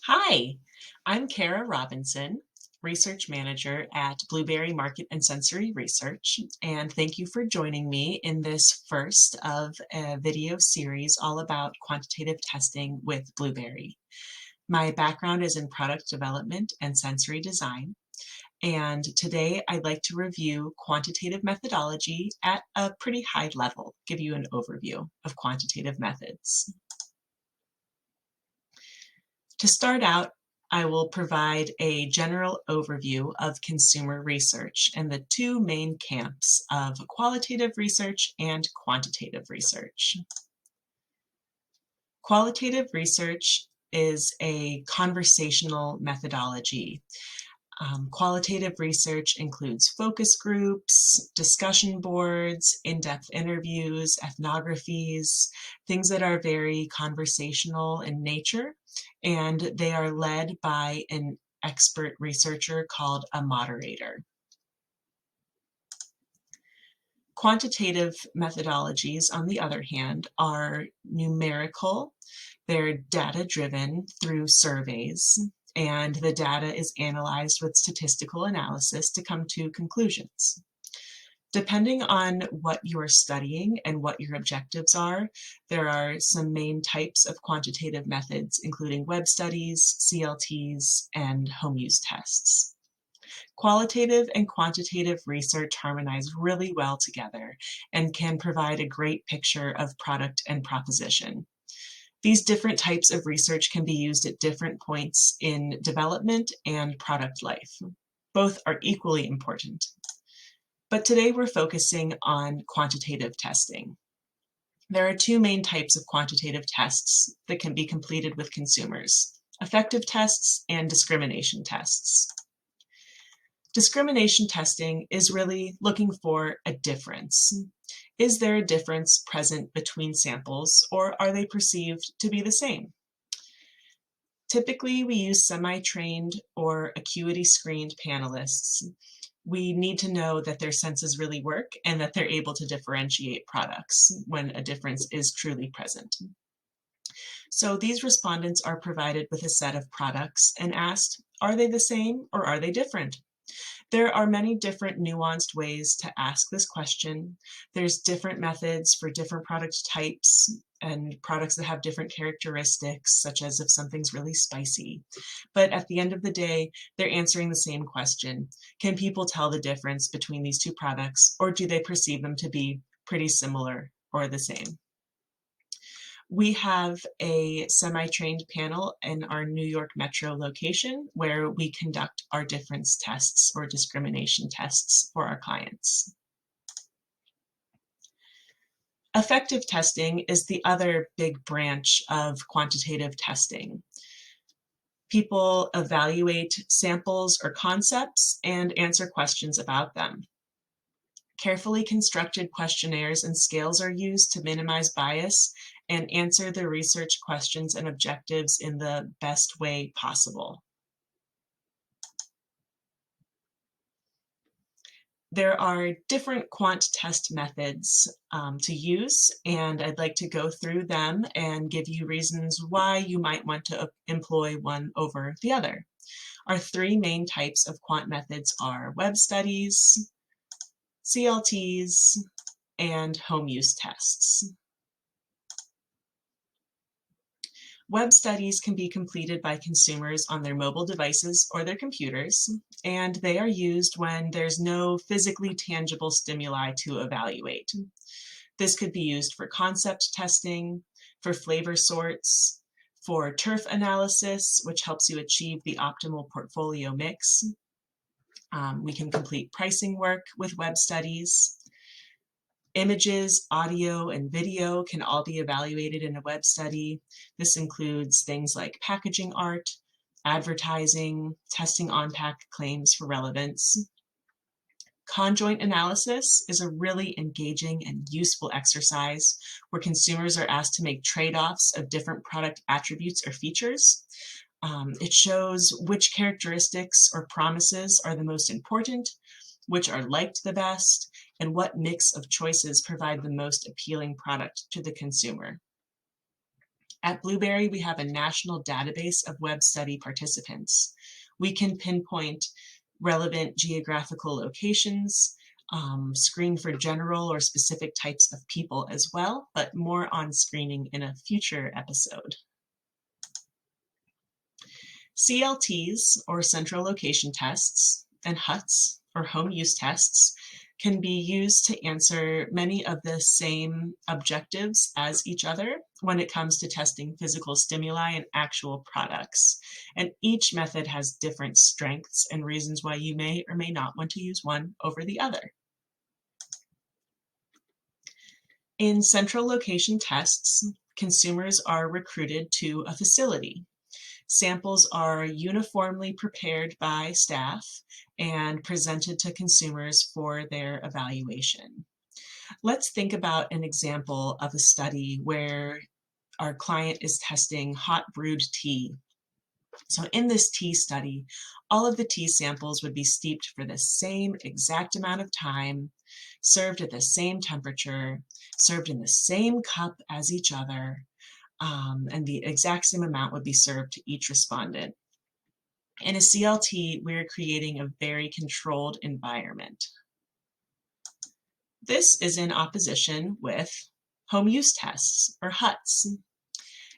Hi, I'm Kara Robinson, Research Manager at Blueberry Market and Sensory Research, and thank you for joining me in this first of a video series all about quantitative testing with Blueberry. My background is in product development and sensory design, and today I'd like to review quantitative methodology at a pretty high level, give you an overview of quantitative methods. To start out, I will provide a general overview of consumer research and the two main camps of qualitative research and quantitative research. Qualitative research is a conversational methodology. Qualitative research includes focus groups, discussion boards, in-depth interviews, ethnographies, things that are very conversational in nature, and they are led by an expert researcher called a moderator. Quantitative methodologies, on the other hand, are numerical. They're data-driven through surveys, and the data is analyzed with statistical analysis to come to conclusions. Depending on what you're studying and what your objectives are, there are some main types of quantitative methods, including web studies, CLTs, and home use tests. Qualitative and quantitative research harmonize really well together and can provide a great picture of product and proposition. These different types of research can be used at different points in development and product life. Both are equally important. But today we're focusing on quantitative testing. There are two main types of quantitative tests that can be completed with consumers: effective tests and discrimination tests. Discrimination testing is really looking for a difference. Is there a difference present between samples, or are they perceived to be the same? Typically, we use semi-trained or acuity-screened panelists. We need to know that their senses really work and that they're able to differentiate products when a difference is truly present. So these respondents are provided with a set of products and asked, are they the same or are they different? There are many different nuanced ways to ask this question. There's different methods for different product types and products that have different characteristics, such as if something's really spicy. But at the end of the day, they're answering the same question. Can people tell the difference between these two products, or do they perceive them to be pretty similar or the same? We have a semi-trained panel in our New York Metro location where we conduct our difference tests or discrimination tests for our clients. Effective testing is the other big branch of quantitative testing. People evaluate samples or concepts and answer questions about them. Carefully constructed questionnaires and scales are used to minimize bias and answer the research questions and objectives in the best way possible. There are different quant test methods to use, and I'd like to go through them and give you reasons why you might want to employ one over the other. Our three main types of quant methods are web studies, CLTs, and home use tests. Web studies can be completed by consumers on their mobile devices or their computers, and they are used when there's no physically tangible stimuli to evaluate. This could be used for concept testing, for flavor sorts, for turf analysis, which helps you achieve the optimal portfolio mix. We can complete pricing work with web studies. Images, audio, and video can all be evaluated in a web study. This includes things like packaging art, advertising, testing on-pack claims for relevance. Conjoint analysis is a really engaging and useful exercise where consumers are asked to make trade-offs of different product attributes or features. It shows which characteristics or promises are the most important, which are liked the best, and what mix of choices provide the most appealing product to the consumer. At Blueberry, we have a national database of web study participants. We can pinpoint relevant geographical locations, screen for general or specific types of people as well, but more on screening in a future episode. CLTs, or central location tests, and HUTs, or home use tests, can be used to answer many of the same objectives as each other when it comes to testing physical stimuli and actual products. And each method has different strengths and reasons why you may or may not want to use one over the other. In central location tests, consumers are recruited to a facility. Samples are uniformly prepared by staff and presented to consumers for their evaluation. Let's think about an example of a study where our client is testing hot brewed tea. So in this tea study, all of the tea samples would be steeped for the same exact amount of time, served at the same temperature, served in the same cup as each other, and the exact same amount would be served to each respondent. In a CLT, we're creating a very controlled environment. This is in opposition with home use tests, or HUTs.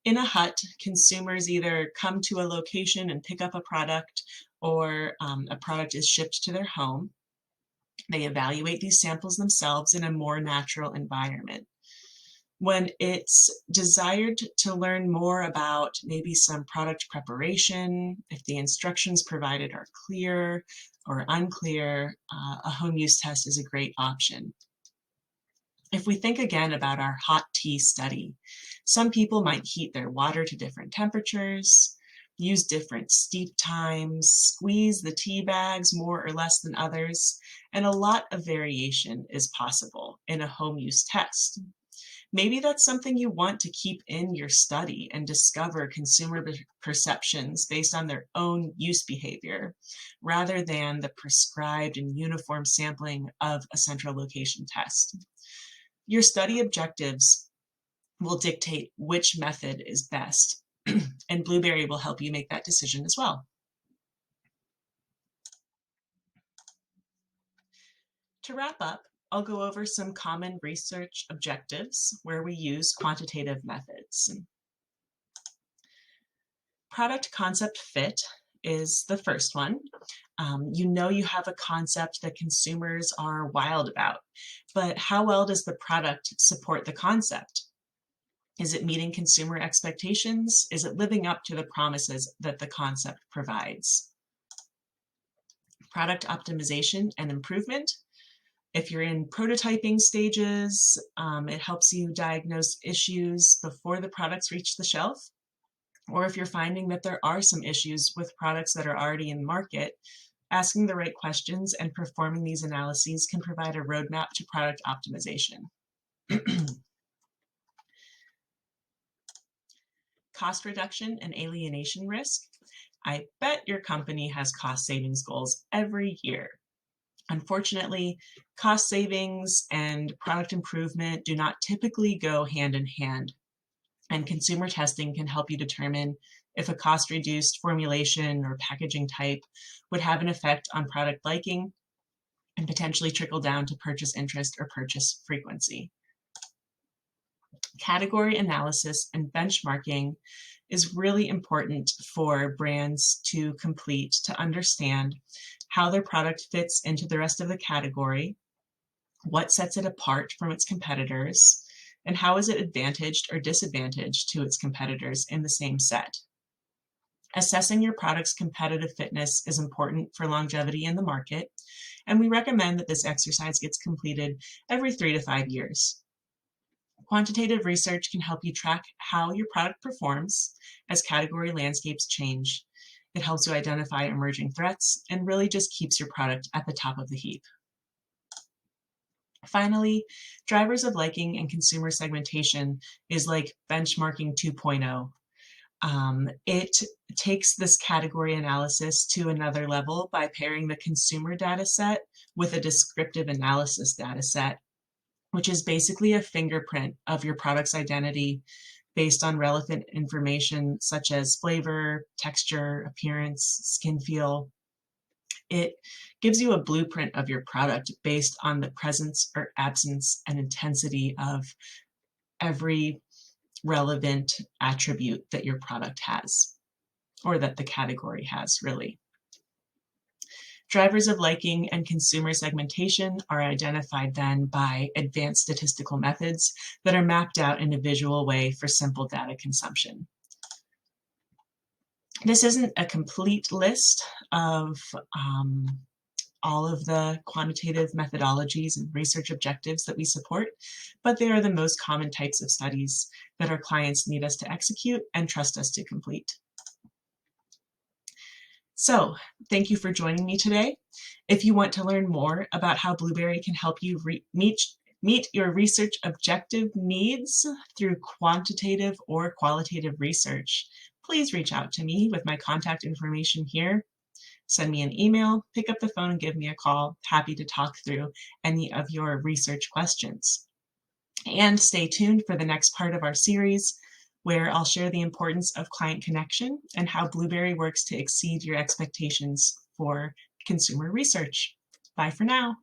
In a HUT, consumers either come to a location and pick up a product, or a product is shipped to their home. They evaluate these samples themselves in a more natural environment. When it's desired to learn more about maybe some product preparation, if the instructions provided are clear or unclear, a home use test is a great option. If we think again about our hot tea study, some people might heat their water to different temperatures, use different steep times, squeeze the tea bags more or less than others, and a lot of variation is possible in a home use test. Maybe that's something you want to keep in your study and discover consumer perceptions based on their own use behavior, rather than the prescribed and uniform sampling of a central location test. Your study objectives will dictate which method is best, and Blueberry will help you make that decision as well. To wrap up, I'll go over some common research objectives where we use quantitative methods. Product concept fit is the first one. You know you have a concept that consumers are wild about, but how well does the product support the concept? Is it meeting consumer expectations? Is it living up to the promises that the concept provides? Product optimization and improvement. If you're in prototyping stages, it helps you diagnose issues before the products reach the shelf. Or if you're finding that there are some issues with products that are already in the market, asking the right questions and performing these analyses can provide a roadmap to product optimization. Cost reduction and alienation risk. I bet your company has cost savings goals every year. Unfortunately, cost savings and product improvement do not typically go hand in hand, and consumer testing can help you determine if a cost-reduced formulation or packaging type would have an effect on product liking and potentially trickle down to purchase interest or purchase frequency. Category analysis and benchmarking is really important for brands to complete to understand how their product fits into the rest of the category, what sets it apart from its competitors, and how is it advantaged or disadvantaged to its competitors in the same set. Assessing your product's competitive fitness is important for longevity in the market, and we recommend that this exercise gets completed every 3 to 5 years. Quantitative research can help you track how your product performs as category landscapes change. It helps you identify emerging threats and really just keeps your product at the top of the heap. Finally, drivers of liking and consumer segmentation is like benchmarking 2.0. It takes this category analysis to another level by pairing the consumer data set with a descriptive analysis data set, which is basically a fingerprint of your product's identity, based on relevant information such as flavor, texture, appearance, skin feel. It gives you a blueprint of your product based on the presence or absence and intensity of every relevant attribute that your product has, or that the category has, really. Drivers of liking and consumer segmentation are identified then by advanced statistical methods that are mapped out in a visual way for simple data consumption. This isn't a complete list of all of the quantitative methodologies and research objectives that we support, but they are the most common types of studies that our clients need us to execute and trust us to complete. So, thank you for joining me today. If you want to learn more about how Blueberry can help you meet your research objective needs through quantitative or qualitative research, please reach out to me with my contact information here. Send me an email, pick up the phone, and give me a call. Happy to talk through any of your research questions. And stay tuned for the next part of our series, where I'll share the importance of client connection and how Blueberry works to exceed your expectations for consumer research. Bye for now.